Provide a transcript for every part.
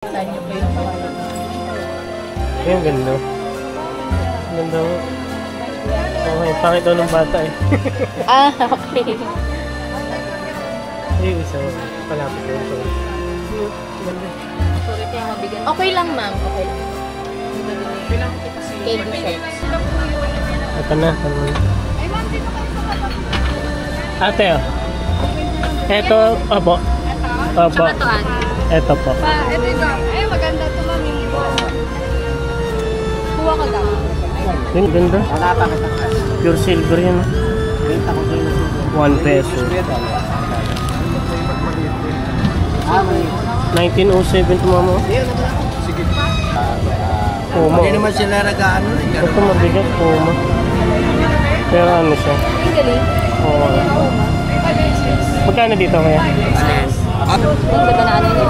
Ayun, ganda. Ganda mo. Okay, pangit daw ng bata eh. Ah, okay. Ayun, isang palapit ko. Ganda. Sorry kaya mabigat. Okay lang, ma'am. Okay lang. Candy shots. Ito na. Ate, oh. Ito, opo. Opo. Ito po. Ito ito. Ay, maganda ito, mami. Kuha ka daw. Yun, ganda. Pure silver yan. 1 peso. 1907 ito, mama. Puma. Hindi naman sila nag-ano. Ito mabigat, Puma. Pero ano siya? Ang galing. Oo. Magkano dito kaya? Ang ganda na ano nyo.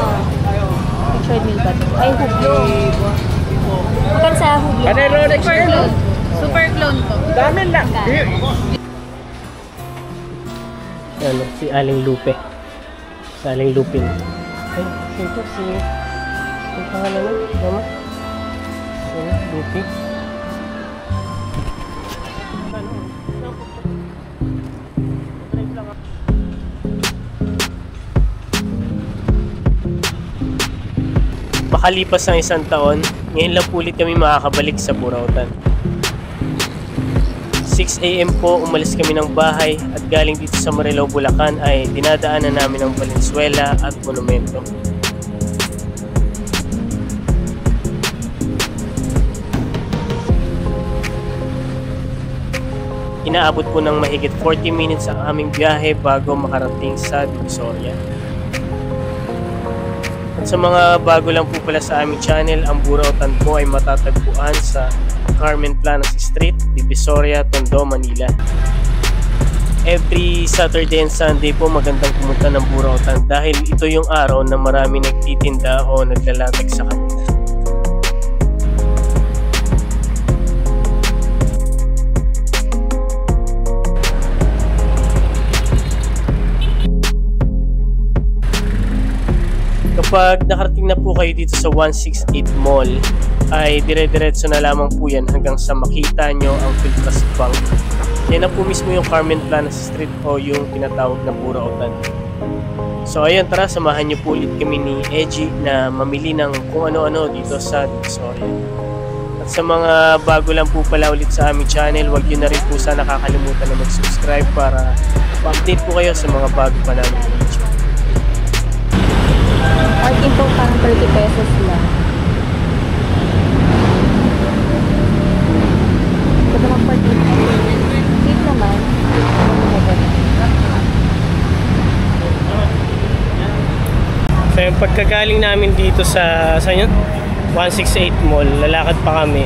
Pictured meal ba? Ay, hublo. Magkano sa hublo? Super clone. Super clone to. Dami lang. Ano, si Aling Lupe. Si Aling Lupin. Ay, ito si... Ang pangalan na, mama? Si Lupe. Makalipas ang isang taon, ngayon lang ulit kami makakabalik sa Burautan. 6 AM po umalis kami ng bahay at galing dito sa Marilao, Bulacan ay dinadaanan namin ang Valenzuela at Monumento. Inaabot po ng mahigit 40 minutes ang aming biyahe bago makarating sa Divisoria. At sa mga bago lang po pala sa aming channel, ang Burautan po ay matatagpuan sa Carmen Planas Street, Divisoria, Tondo, Manila. Every Saturday and Sunday po magandang pumunta ng Burautan dahil ito yung araw na marami nagtitinda o naglalatag sa kanila. Kapag nakarating na po kayo dito sa 168 Mall, ay dire-diretso na lamang po yan hanggang sa makita nyo ang Philtrust Bank. Yan na po mismo yung Carmen Planas Street o yung tinatawag na Burautan. So ayun, tara, samahan nyo po ulit kami ni Eji na mamili ng kung ano-ano dito sa Divisoria. At sa mga bago lang po pala ulit sa aming channel, huwag nyo na rin po sana nakakalimutan na mag-subscribe para pa-update po kayo sa mga bago pa namin video. Parking po parang 30 pesos lang. Ganda ng parking. Dito naman. So yung pagkagaling namin dito sa yun? 168 Mall, lalakad pa kami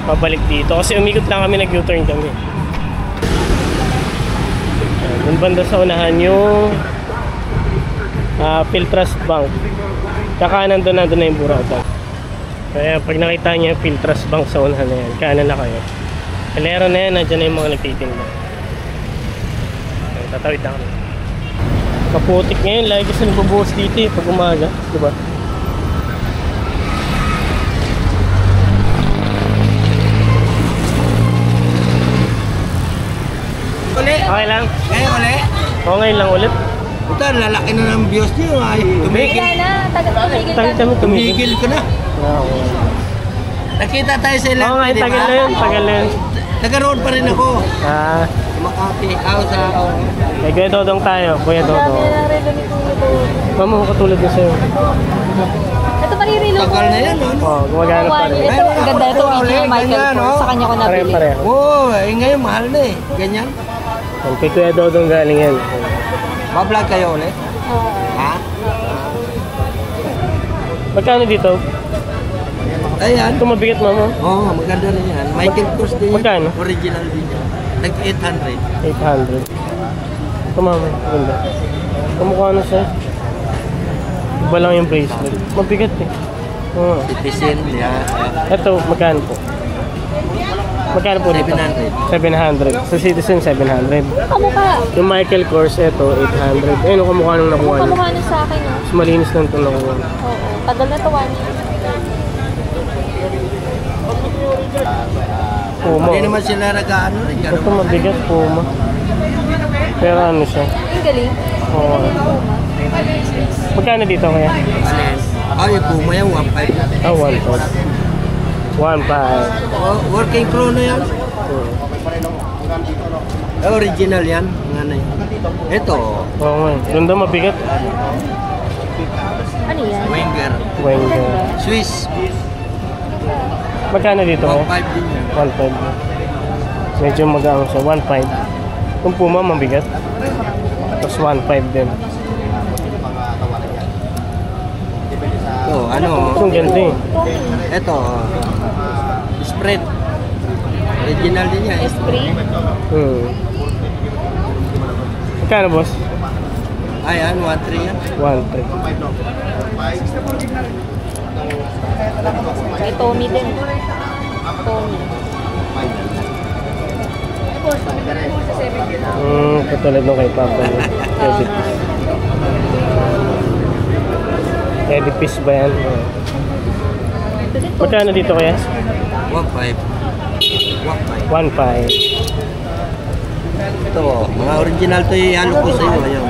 pabalik dito kasi umikot lang kami, nag-U-turn kami. Yung banda sa unahan yung Philtrust Bank. Kakanan doon na yung Burautan. Kaya pag nakita niyo yung Philtrust Bank sa unahan na yan, kanan na kayo. Kalero na yan, nandiyan na yung mga nagtitinda. Tatawid na kami. Kaputik ngayon, lagi kasi nagbubuhos dito eh, pag umaga, diba? Uli. Okay lang? Ngayon uli. Oo, ngayon lang ulit. Ito, lalaki na ng views niyo. Ay, tumigil. Tumigil ka na. Oo. Nakita tayo sa ilang. Oo nga, tagal na yun, tagal na yun. Nagaroon pa rin ako. Makati, sa May Kuya Dodong tayo, Kuya Dodong. Mama, katulad na sa'yo. Ito maririlo ko. tagal na yan, ano? Oo, gumagana pa rin. Ito, ang ganda ito. Original Michael Kors. Sa kanya ko nabili. Pare-pareho. Oo, ngayon mahal na eh. Ganyan. Kay Kuya Dodong galing yan. Mablog kayo ulit? Ha? Magkano dito? Ayan. Ito mabigat, mama. Oo, maganda rin yan. Michael Kors din yan. Magkano? Original din yan. Nag-800. 800. Ito, mama. Ganda. Kamukha na siya. Iba lang yung bracelet. Mabigat eh. Oo. Citizen, yan. Ito, magkano po? Magkano po dito? 700. 700. Sa Citizen, 700. Kamukha. Yung Michael Kors, ito, 800. Ayun, kamukha nung nakuha niyo. Kamukha na sa akin. malinis ng tulong. Oo. Tagal na to, 1 year. Puma. Hindi naman sila nag-ano rin. Ito mabigat, Puma. Pero ano siya? Ang galing. Oo. Magkano dito kaya? Ay, Puma yan, 1.5. Ah, 1.5. 1.5. Oh, working pro na yan. Original yan. Ano yan. Ito, Oo nga. Ganda, mabigat. Ano yan? Wenger. Wenger. Swiss. Magkano dito kaya? 1.5 din yan. 1.5. Medyo mag-aang siya. 1.5. Kung Puma, mabigat. Tapos 1.5 din. Ito, ano? Ang ganda eh. Ito, spread. Original din yan. Esprit. Magkano, boss? Ay, ano, 1.3 yan. 1.3. May Tommy din. Tommy. Katulad nung kay Papa niya. Edipis ba yan? Magkano dito kaya? 1.5. 1.5. Ito, mga original to ihalo ko sa iyo. Ayaw.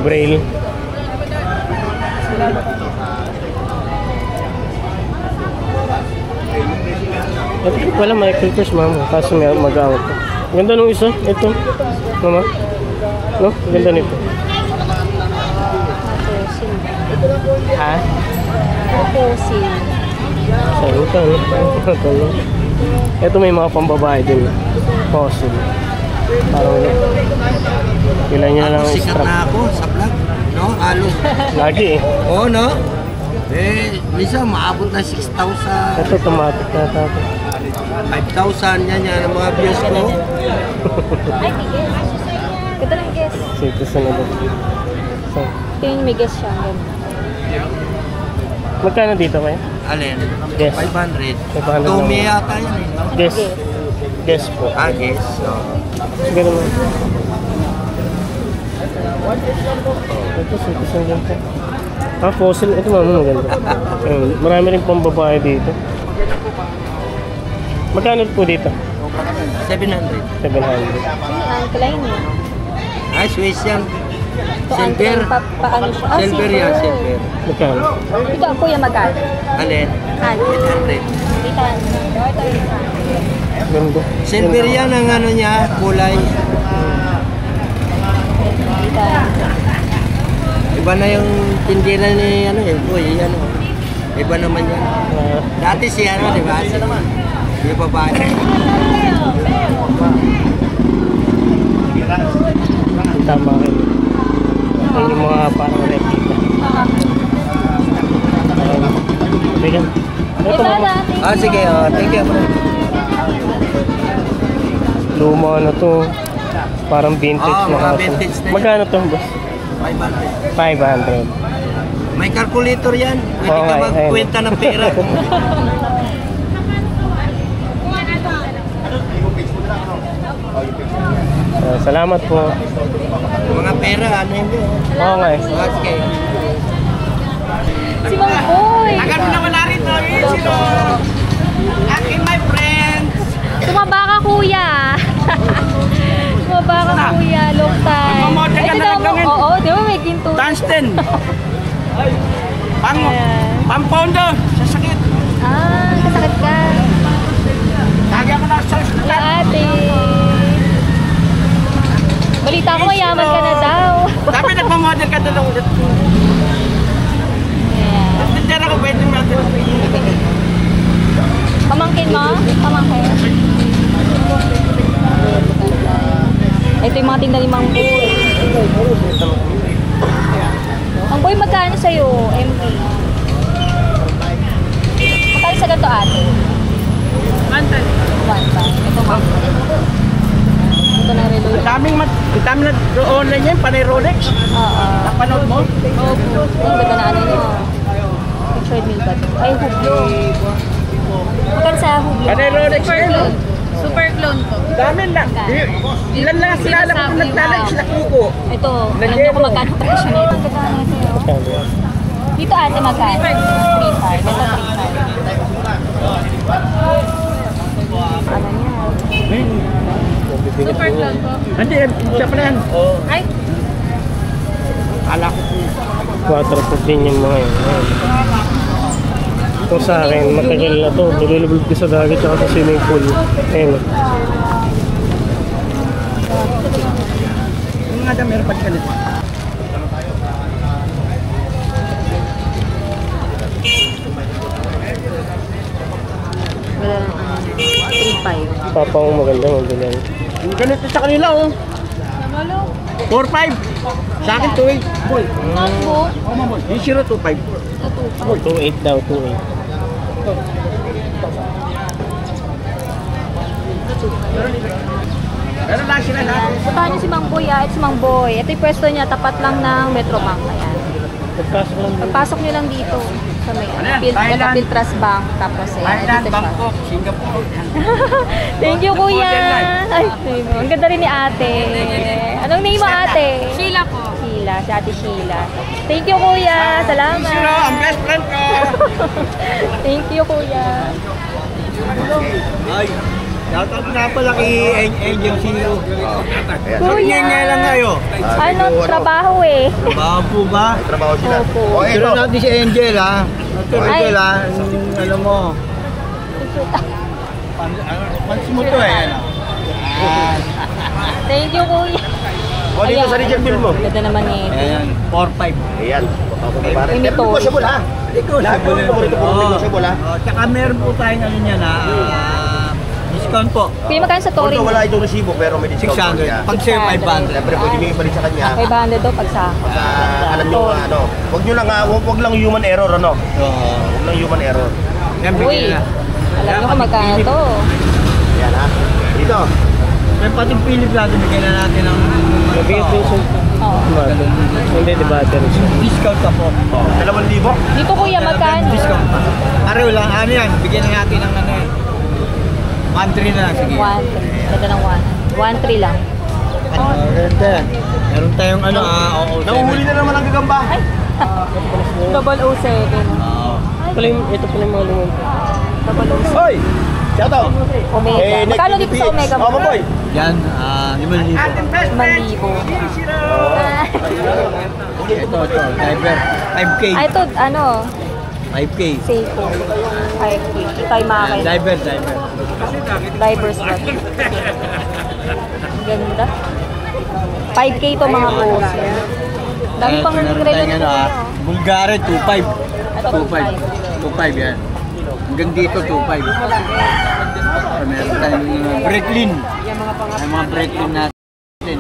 Braille. Ito pala Michael Kors, mama. Kaso may mag-out. Ganda nung isa. Ito. Mama. No? Ganda nito. Ha? Fossil. Saan ito? Ano? Ito may mga pambabae din. Fossil. Parang ilan nyo lang ang Sikat strap. na ako sa vlog. No? Halos. Lagi eh. Oo, no? Eh, minsan maabot na 6,000. Ito automatic na tato. 5,000 yan ang mga views ko. Ay, may guess. Ganda ng guess. Ito sunod. So, Ito yung may guess siya. Ganda. magkano dito kaya? Alin? Yes. 500. 500 Tommy lang. yata yan eh. No? Guess. Guess po. Ah, yes. So, Siguro mo. Ito, citizen din po. Ah, fossil. Ito mama maganda. Ayun, marami rin pang babae dito. Magkano po dito? 700. 700. Ang Klein eh. Ay, Swiss yan. Ito ang Silver. Klein. Paano siya? Ah, Silver yan, silver. Magkano? Ito ang kuya magkano? Alin? 800. 800. Ganda. Silver yan ang ano niya, kulay. Iba na yung tindera ni ano eh, boy, ano. Iba naman yan. Dati si ano, di ba? Yung babae. Tama kayo. Yan yung mga parang replica. Bigyan. Ito mama. Ah, sige, thank you. Luma na to. Parang vintage na mga kaso. vintage na yan. Magkano to, boss? 500. 500. May calculator yan. Pwede Oo ka nga, magkwenta ng pera. Salamat po. Mga pera, ano yun? Oo nga eh. Okay. Si Mang Boy! Agad mo na wala rin to. Sino? Akin, my friends. Tumaba ka, kuya! Tumaba ka, kuya. Long time. Magmamote ka Ito na daw lang gawin. Oo, di ba may ginto? Times 10. Ayan. Pampondo. Sasakit. Ah, kasakit ka. Lagyan ko na sa Kuya ate. Balita ko mayaman ka na daw. Sabi nagmamodel ka doon ulit. Ayan. Hindi na ako pwede natin. Pamangkin mo? Pamangkin. Ito yung mga tinda ni Mang Boy. Mang Boy, magkano sa'yo, MB? Magkano sa ganito ate? 1 Ito Mang Boy. Ito na relo. Daming online yan, panay Rolex. Oo. Napanood mo? Oo. Ang ganda na ano nyo. Pictured meal ba ito? Ay, hublo. Magkano sa hublo? Panay Rolex Super yan. clean. Super clone po. Dami lang. Ilan lang kilala ko kung naglalagay sila kuko. Ito, alam niyo kung magkano presyo nito. Ang ganda na sa'yo. Dito ate magkano? 3.5. Ito 3.5. Ano niya? Super clone po. Hindi, siya pa na yan. Ay! Kala ko po. 4 po din yung mga yun. Ito sa akin, matagal na to. Nilulubog ko sa dagat at sa swimming pool. Ayun. Yung mga dami, meron pa kalit. Wala lang ano. 3.5. Papa mo maganda, maganda. Yung ganito sa kanila, oh. 4-5. Sa akin, 2-8. Boy. Mambo. Yung 0-2-5. 2.8 daw, 2.8. Meron lang sila na. Puntahan niyo si Mang Boy ah. Ito si Mang Boy. Ito yung pwesto niya. Tapat lang ng Metro Bank. Ayan. Pagpasok lang. Pagpasok niyo lang dito. Sa may yan? Thailand. Piltras Bank. Tapos ayan. Thailand, Dito siya. Bangkok, Singapore. Thank you, kuya. Ay, ang ganda rin ni ate. Anong name mo, ate? Sheila po. Sheila. Si ate Sheila. Thank you, kuya. Salamat. Sino, ang best friend ko. Thank you, kuya. Ay, shoutout na pala kay Angel Zero. Kuya. Ngayon lang kayo. Ano, trabaho eh. Trabaho po ba? Trabaho sila. Opo. Pero natin si Angel ha. Angel ha. Alam mo. Pans mo to eh. Thank you, kuya. O dito sa Region Bill mo. Ganda naman eh. Ayan, 4-5. Ayan. Ini to. Negotiable ha. Lahat po ito po negotiable ha. Tsaka meron po tayong ano niya na discount po. Kuya, magkano sa Torin? Although wala itong resibo pero may discount po 600. siya. Pag sa'yo 500. Siyempre pwede may ipalit sa kanya. 500 daw pag sa Alam nyo ano. Huwag nyo lang huwag lang human error ano. Oo. Huwag lang human error. Yan, Uy, bigyan na. alam niyo kung magkano to. Ayan ha. Dito. May pating Philip natin, bigyan na natin ng Nabigyan din siya. Oo. Hindi, di battery siya. discount pa po. 2,000. Dito kuya, magkano? Discount pa. Pareho lang, ano yan, bigyan na natin ng ano eh. 1-3 na lang, sige. 1. Ganda ng 1. 1-3 lang. Ganda. Meron tayong ano, oo. Nanguhuli na naman ang gagamba. 007. Oo. Ito pala yung mga lumang. 007. Hoy! Shoutout! Omega. Magkano dito sa Omega mo? Oh, boy! Yan, 5,000. 5,000. Ito, driver. 5K. Ay, ito, ano, 5K. Seiko. 5K. Ito ay makakay. Driver. Divers ba? Ganda. 5K to mga post. Dami pang Meron credit tayong ano, ko. Bulgari, 2.5. Ito, 2.5 yan. Hanggang dito, 2.5. Meron tayong Breaklin. May mga Breaklin natin.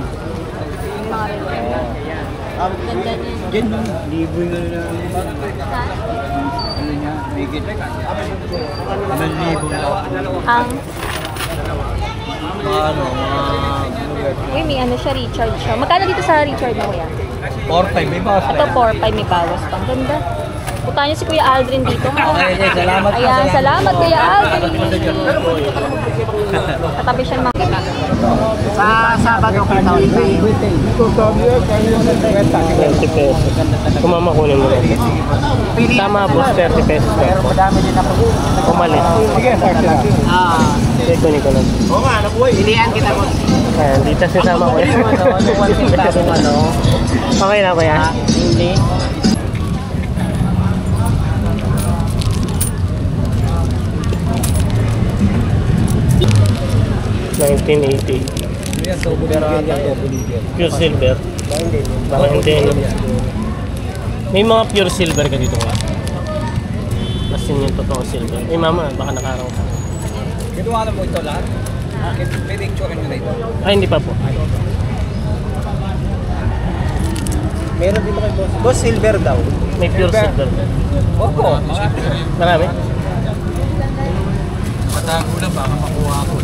Mga red. Ganda din. Yan, libo yung ano niya, bigit. 1,000 na. Ang, Ano, uy, may ano siya, Richard siya. Magkano dito sa Richard mo, kuya? 4.5, may bawas Ito, 4-5, may bawas pang. Ganda. Punta niyo si Kuya Aldrin dito. Okay, salamat po, Ayan, salamat Kuya Aldrin. salamat. Katabi siya ng mga Sa Sabado, kita ulit. 20 pesos. Kumama kunin mo rin. Tama boss, 30 pesos. Madami din ako. Umalis. Sige, Sige, kunin ko lang. Oo nga, anak boy. Pilihan kita mo. Ayan, dito sasama ko yan. Okay na kuya? Hindi. $19.80. Pure silver. Baka hindi. May mga pure silver ka dito kuya. Mas yun yung totoong silver. Eh mama, baka nakaraw ka. Ginawa na mo ito lahat? May picture nyo na ito. Ay, hindi pa po. Meron dito kay boss. Boss, silver daw. May pure silver. Opo. Marami? Matago na, baka makuha ako.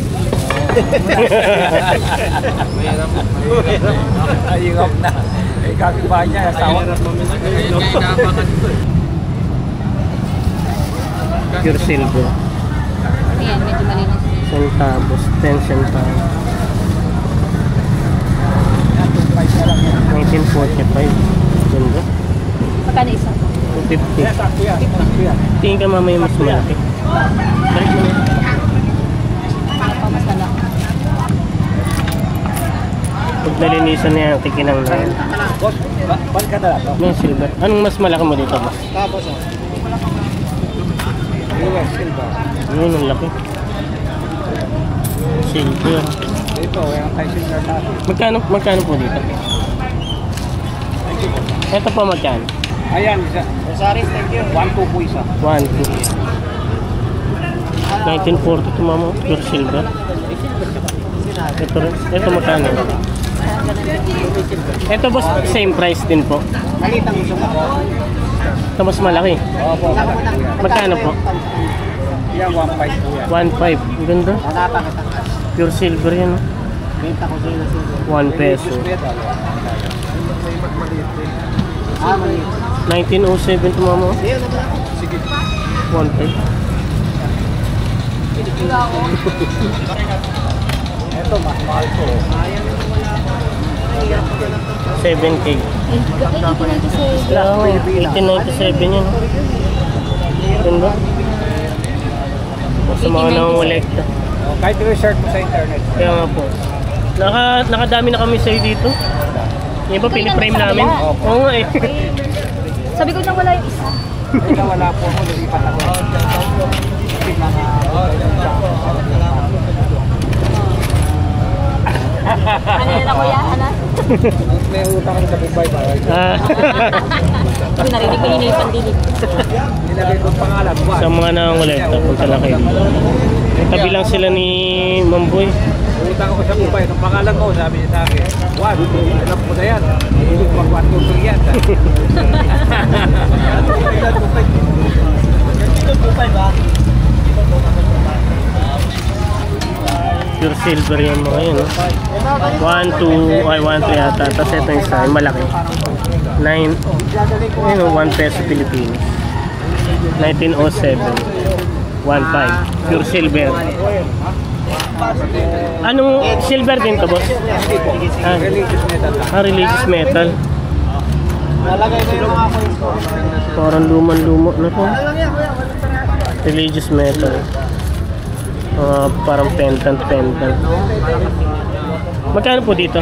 Ayungap na. Eh, kakibahan niya, asawa. Pure silver. Ayan, medyo malinis. Centavos, 10 centavos. 1945. Ganda. Magkano isa? 250. Tingin ka mamaya mas malaki. Balik mo na. Ano pa mas malaki? Pag nalinisan na yan, tikinang na yan. Boss, ban ka na lang. Yung silver. Anong mas malaki mo dito, boss? Tapos US silver. Yun, ang laki. Silver. Dito, yung tayo silver natin. Magkano po dito? Ito pa magkano? Ayan, isa. Rosaris, thank you. 1-2 po isa. 1, 2. 1942 mama, pure silver. Ito rin. Ito magkano? Ito boss, same price din po. Malitang gusto mo. Ito mas malaki. Opo. Magkano po? Yan, 1.5 po yan. 1.5. Ang ganda. Pure silver yan. Benta ko sa'yo na silver. 1 peso. Ah, maliit. 1907 to mama. Sige. 1.5. Ito, mas mahal ko. 7K. Ay, hindi Kaya nga, 1897 yan. Ganda. Sa mga nangongolekta. Oh, kahit i-research mo sa internet. Kaya nga po. Nakadami na kami sa'yo dito. Yung ba piniprame namin? Oo nga eh. Sabi ko na wala yung isa. Ito wala po ako, lumipat ako. Ano na kuya? Ano? May utang ko sa Dubai ba? Hindi narinig ko yun yung pandinig. Nilagay ko pangalan, Sa mga nangongolekta, punta lang kayo dito. Tabi lang sila ni Mamboy. Utang ko sa Dubai, ang pangalan ko, sabi niya sa akin, Juan, alam ko na yan. Hindi ko mag-1-2 yan. Pure silver yan mga yun. 1, 2 yata. Tapos ito yung isa, yung malaki. 9, ayun, 1 peso Pilipinas. 1907. 1.5. Pure silver. Anong silver din to, boss? Religious metal. Religious metal. Nalagay ko yung mga coins ko. Parang luman-lumo na to. Religious metal. Parang pendant. Magkano po dito?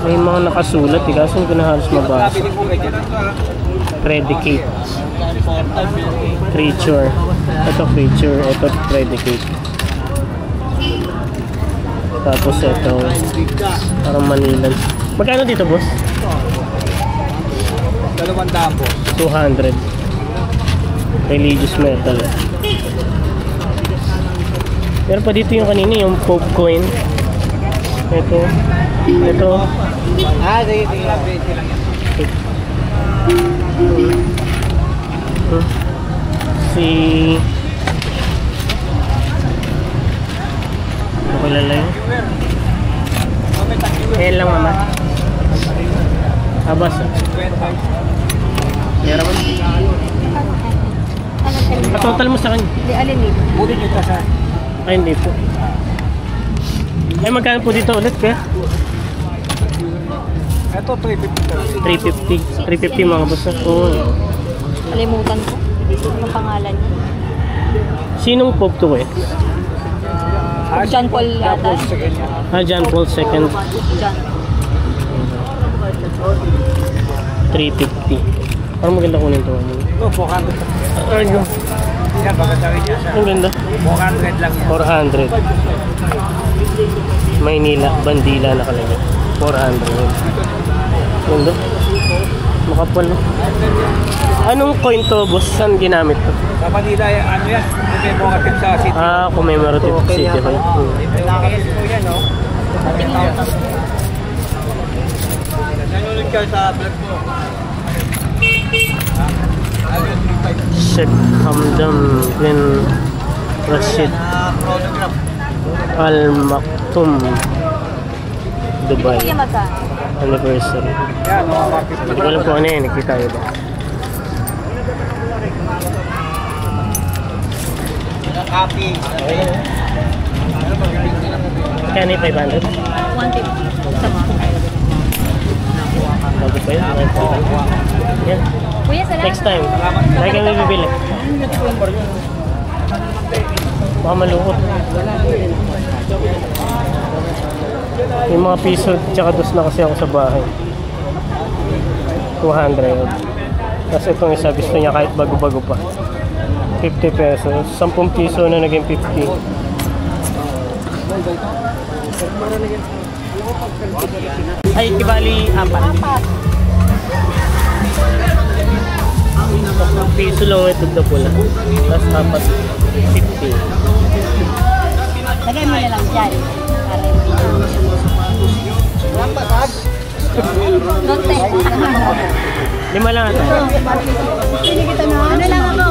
May mga nakasulat, kaso hindi ko na halos mabasa. Predicate. Creature. Ito creature, ito predicate. Tapos ito, parang Manilan. Magkano dito, boss? 200 po. 200. Religious metal. Pero pa dito yung kanina, yung Pope coin. Ito. Ah, sige. Si ano ko lalay? Ayan lang mama. Abas. Yara mo. Total mo sa kanya. Hindi, alin eh. Buti nyo sa... Ay hindi po. Ay magkano po dito ulit kaya? Ito, 350. 350 mga boss. Oo. Kalimutan ko. Anong pangalan niya? Sinong Pope to eh? John Paul yata. John Paul II. John. 350. Parang maganda kunin to. Ito, 400. Ay, no. Yan, maganda rin yan siya. Ang ganda. 400 lang yan. 400. Maynila, Bandila nakalagay. 400. Ganda. Makapal. Anong coin to, boss? Saan ginamit to? Sa Manila, ano yan? Commemorative sa city. Commemorative City Hall. Nakakis po yan, no? Nanonood ka sa vlog mo. Sheikh Hamdan bin Rashid Al Maktoum, Dubai. Kuya magkano? Anniversary. Yan, mga market. Hindi ko alam po ano yan, nakita nyo ba? Copy. Okay. Kaya na 500? 150. Isa mo. Bago pa yun. Yan. Kuya, salamat. Next time. Lagi kami bibili. Baka malukot. Yung mga piso tsaka dos na kasi ako sa bahay. 200. Tapos itong isa gusto niya kahit bago-bago pa. 50 pesos. 10 piso na naging 50. Ay, kibali 4. 10 piso lang ito na pula. Tapos 4, 50. Lagay mo na lang dyan. Note. 5 lang ata. Ano lang ako?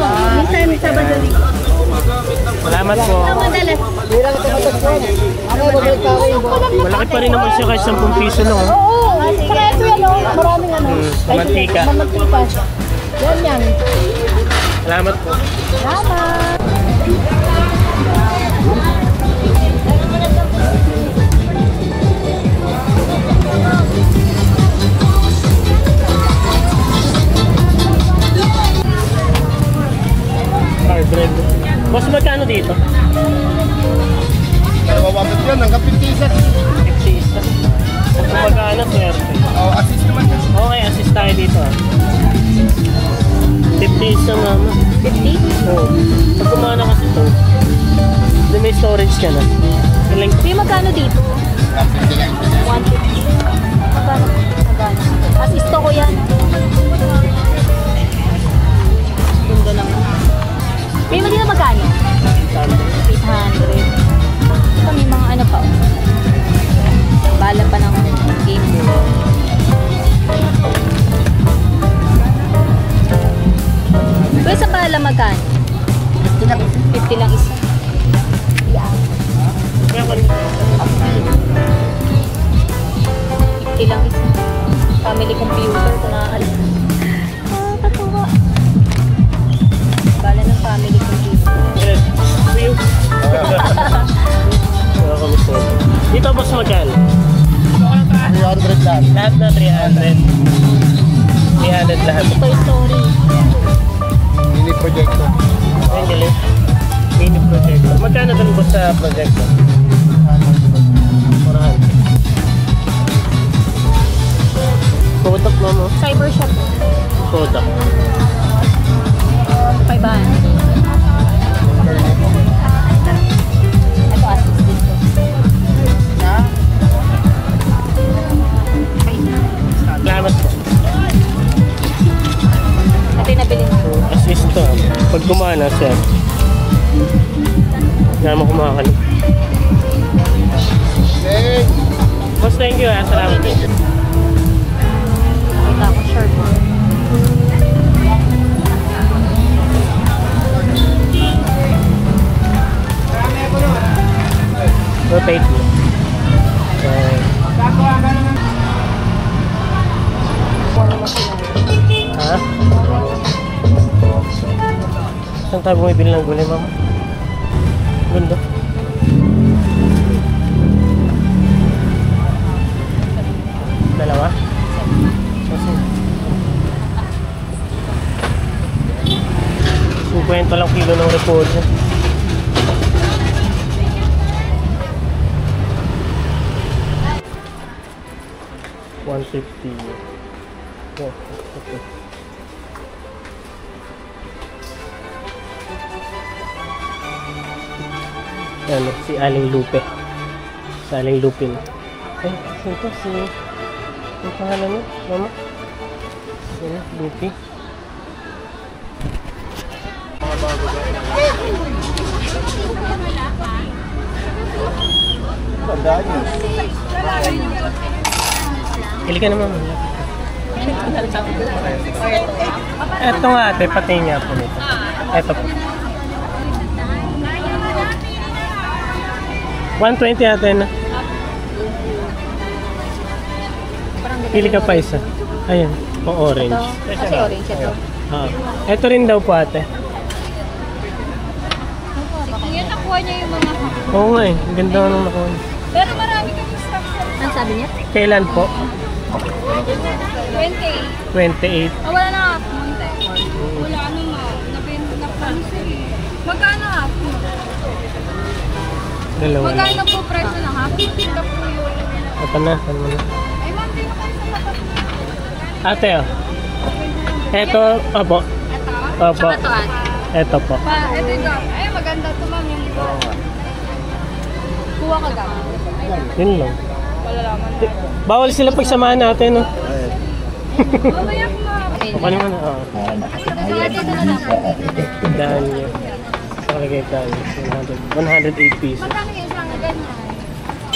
Minsan Sabado dito. Salamat po. Malaki pa rin naman siya kahit 10 piso lang. Oo. Saka ito yan o. Maraming ano. Mantika. Mantika. Yan yan. Salamat po. Salamat. Hard-bread. Boss, magkano dito? Nawawapit yan, hanggang 50 isa. 50 isa. Kung magkano, swerte. Oh, assist naman yan. Okay, assist tayo dito. 50 isa, mama. 50? Oo. Pag kumana kasi ito, doon may storage ka na. Ilang Kuya, magkano dito? 150. Magkano? Magkano? Asisto ko yan. Gundo naman. Kuya, magkano magkano? 800. Ito may mga ano pa. Bala pa ng game board. Kuya, sa bala magkano? 50 lang isa. Yeah. 50 lang isa. Family computer kung nakaalam. Katuwa. Bala ng family computer. Dito, boss, magkano? 300 lang. Lahat na 300. 300 lahat. Toy Story. Mini projector. Ayun, galing. Mini projector. Magkano doon, boss, sa projector? 400. Kodak, mama. Cyber Shop. Kodak. 500. Ito assist dito. Salamat po. Ito yung nabili mo. Assist to. Pag gumana siya. Naman kumakalit. Hey! Boss, thank you, ha. Salamat. Kita ko shirt mo. Rotate mo. Ha? Saan tayo bumibili ng gulay, mama? Ganda. Dalawa? Kasi 50 lang kilo ng repolyo. $150. Oh, okay. Ano, si Aling Lupe. Si Aling Lupin. Ay, ito si... Ang pangalan niya, mama? Sino? Lupi? Pili ka naman. Ito nga ate, pati niya po nito. Ito po. 120 ate na. Pili ka pa isa. Ayan, pang orange. Ito. Kasi orange ito. Ito rin daw po ate. nakuha niya yung mga half. Oo nga eh. Ang ganda nung nakuha. Pero marami kami stock. Ano sabi niya? Kailan po? 28. 28. Wala na half monte. Wala ano ma. Nabenta na po sila. Magkano half? Dalawa. Magkano po presyo ng half? Ito po yun. Ito na. Ano na? Ay ma'am, di ba kayo sa patat na? Ate oh. Ito. Opo. Ito? Opo. Tsaka to ate. Ito po. Ito yung gam. Ay, maganda to ma'am yung iba. Kuha ka gam. Yun lang. Wala naman. Bawal sila pagsamahan natin, no? Mamaya ko ma'am. Paano mo na? Oo. So, ate ito na lang. Dahil niya. Nakalagay tayo. 108 pesos. Magkano yung isang ganyan?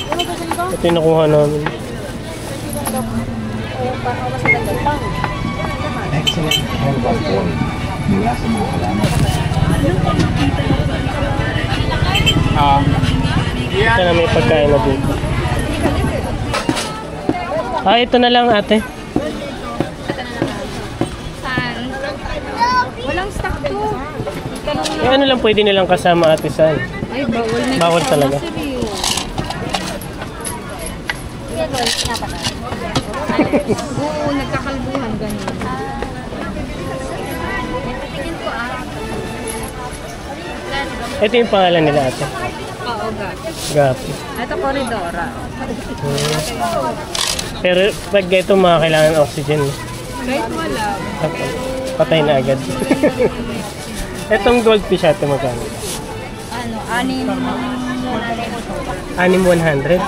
Ano ba sa'yo? Ito yung nakuha namin. Ito na may pagkain na dito. Ito na lang ate. Saan? Walang stock to. Eh, ano lang pwede nilang kasama ate saan? Ay, bawal na. Bawal talaga. Oo, nagkakalbuhan ganun. Tingin ko Ito yung pangalan nila ate. Oo, gap. Gapi. Ito, Corridora. Pero pag ito mga kailangan oxygen. Kahit wala. Patay na agad. Itong goldfish ate magkano? Ano, 6. 6,100?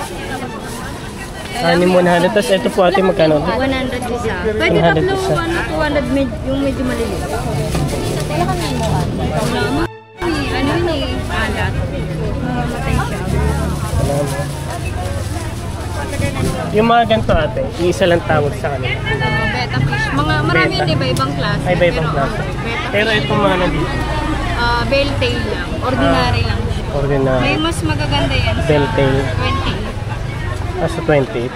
6,100. Tapos ito po ate magkano? 100 isa. Pwede 100 tatlo, isa. 200 yung medyo maliliit. Wala mo. Ano yun eh, alat. Mamamatay siya. Salamat. Yung mga ganito ate, isa lang tawag sa kanila. Beta fish. Marami Beta. yun iba-ibang klase. Ay, iba-ibang klase. Beta Pero fish. ito mga nandito. Belltail lang. Ordinary lang siya. May Ordinary. mas magaganda yan sa Belltail. 20. Sa 28.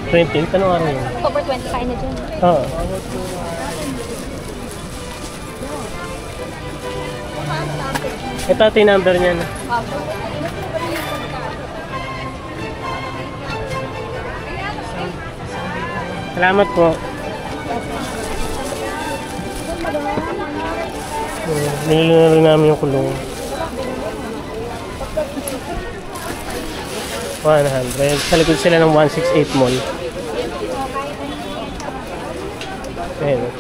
28? Anong araw yun? October 20 kain na dyan. Oo. Ito ate yung number niya na. Salamat po. Nililaro namin yung kulong. 100. Sa likod sila ng 168 Mall. Ayun.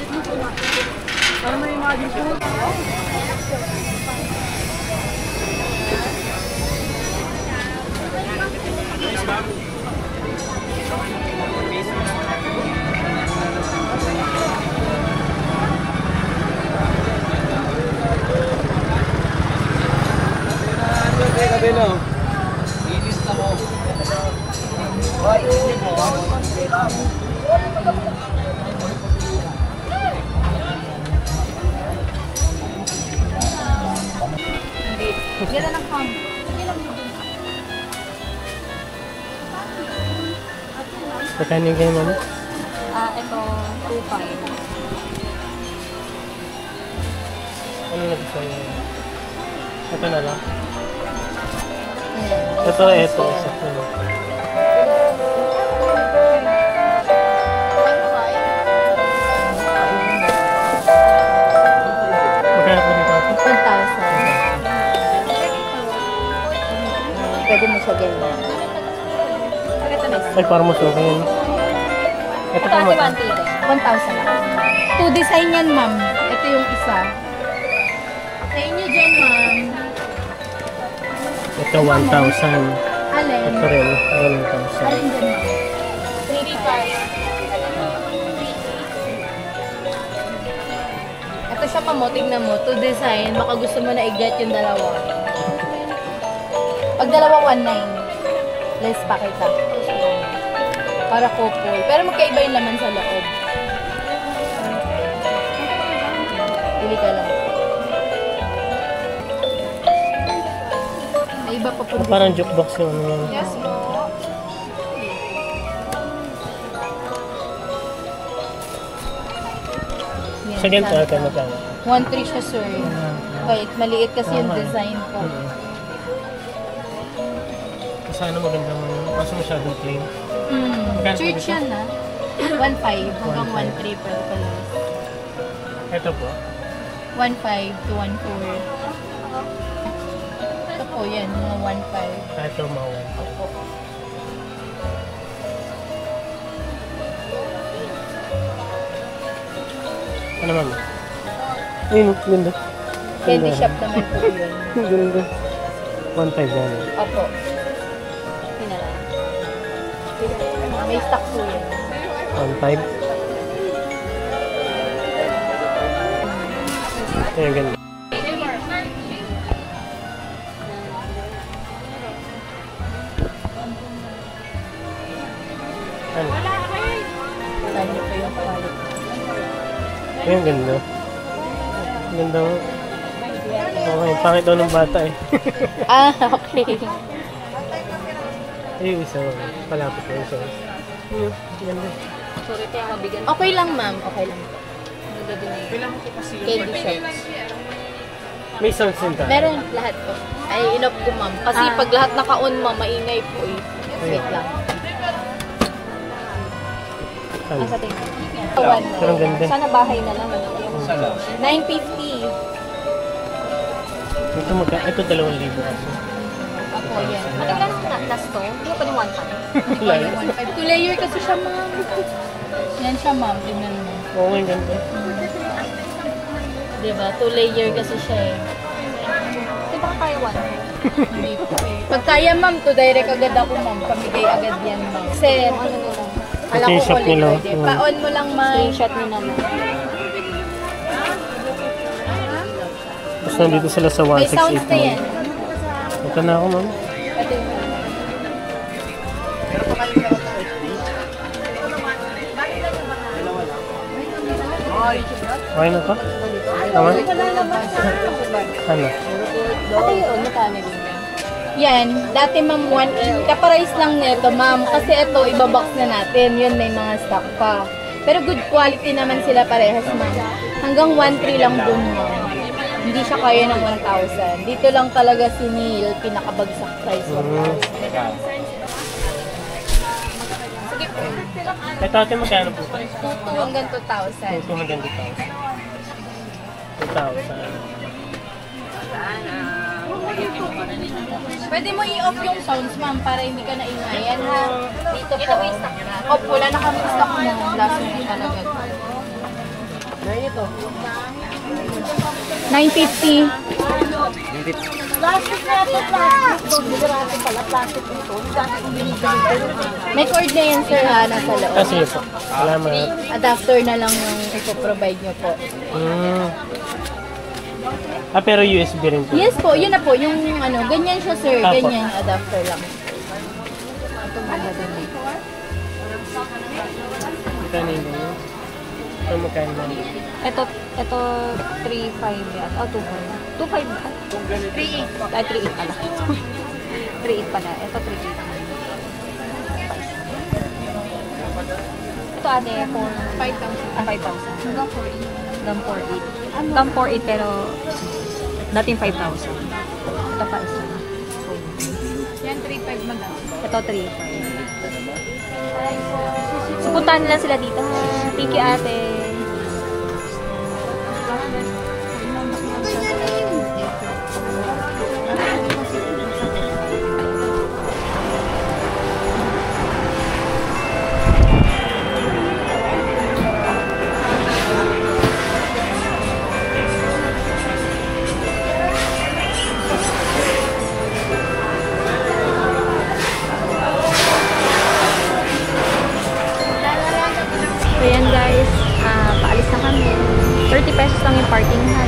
Gila ng pump. Magkano yung kayo mama? Ito, 2.5. Ano na gusto niyo? Ito na lang. Ito. Sakto na. Magkano po dito? 1,000. Pwede mo siya ganyan. Ay, parang masukin yun. Ito po mo. 1,000. 2 design yan, ma'am. Ito yung isa. Sa inyo dyan, ma'am. Ito 1,000. Alin? Ito rin. 1,000. Alin dyan, ma'am? 3,500. Ito siya, ma'am. Tingnan mo. 2 design. Baka gusto mo na i-get yung dalawa. Pag dalawa, 1,900. Less pa kita. Para couple. Pero magkaiba yung laman sa loob. Pili ka lang. May iba pa po. Parang jukebox yung ano yan. Yes, mo. Sa ganito ate magkano? 1,300 siya, sir. Wait, maliit kasi yung design ko. Sana magandang kaso masyadong plain. Church yan na. 1.5 hanggang 1.3 pero pala. Ito po. 1.5 to 1.4. Ito po yan, mga 1.5. Ito mga 1.5. Ano ma'am? Ayun, ganda. Candy shop naman po yun. Ganda. 1.5 yan. Opo. Yun na lang. May stock po yun. 1.5. Ayun, ganda. Ano? Saan niyo po yung quality? Ayun, ganda. Ganda mo. Okay, pangit daw ng bata eh. Ah, okay. Ayun, isa. Palapit mo isa. Ayun, ganda. Sorry kaya mabigan. Okay lang ma'am, okay lang. Candy shops. May sounds din tayo. Meron lahat po. Ay, inop ko ma'am. Kasi pag lahat naka-on ma'am, maingay po eh. Wait lang. Ano? Nasa tingin. Pero ang ganda. Sana bahay na lang. 950. Ito ito 2,000 kasi. Ako yan. Maganda na store. Hindi pa din 1.5. 2 layer kasi siya ma'am. Yan siya ma'am. Tingnan mo. Oo, ang ganda. Diba? 2 layer kasi siya eh. Diba kaya 1? Hindi po. Pag kaya ma'am, to direct agad ako ma'am. Pamigay agad yan ma'am. Sir, ano na lang. Alam ko Screenshot ulit nila. pwede. Pa-on mo lang ma'am. Screenshot mo naman. Basta nandito sila sa May sounds 168 na yan. mall. Ito na ako, ma'am. Ito yung Okay na to? Tama? Ano? Ito yun, magkano din yan? Yan, dati ma'am 1.8. Kaparais lang nito ma'am. Kasi ito, ibabox na natin. Yun, may mga stock pa. Pero good quality naman sila parehas ma'am. Hanggang 1.3 lang dun ma'am. Hindi siya kaya ng 1,000. Dito lang talaga si Neil, pinakabagsak price 1,000. Sige po. Ito ate magkano po? 2 hanggang 2,000. Ito hanggang 2,000. 2,000. Pwede mo i-off yung sounds ma'am para hindi ka naingayan ha. Dito po. Off, wala na kami stock mo. Last minute talaga. 950. May cord na yan sir ha, nasa loob. Kasi po. Salamat. Adapter na lang yung ipoprovide nyo po. Ah, pero USB rin po. Yes po, yun na po. Yung ano, ganyan siya sir. Apo. Ganyan yung adapter lang. Ito mga ganyan. Ito na yung ganyan. Ito magkano na. Ito 3.5 yan. Oh, 2.5. 2.5 ba? 3.8. Ay, 3.8 pala. 3.8 pala. Ito 3.8. Ito ate, 5,000. 5,000. Hanggang 4.8. Hanggang 4.8. Hanggang 4.8 pero dating 5,000. Ito pa isa. Yan, 3.5 madam. Ito 3.5. Supuntahan nila sila dito. Thank you ate. So yan guys, paalis na kami. 30 pesos lang yung parking ha.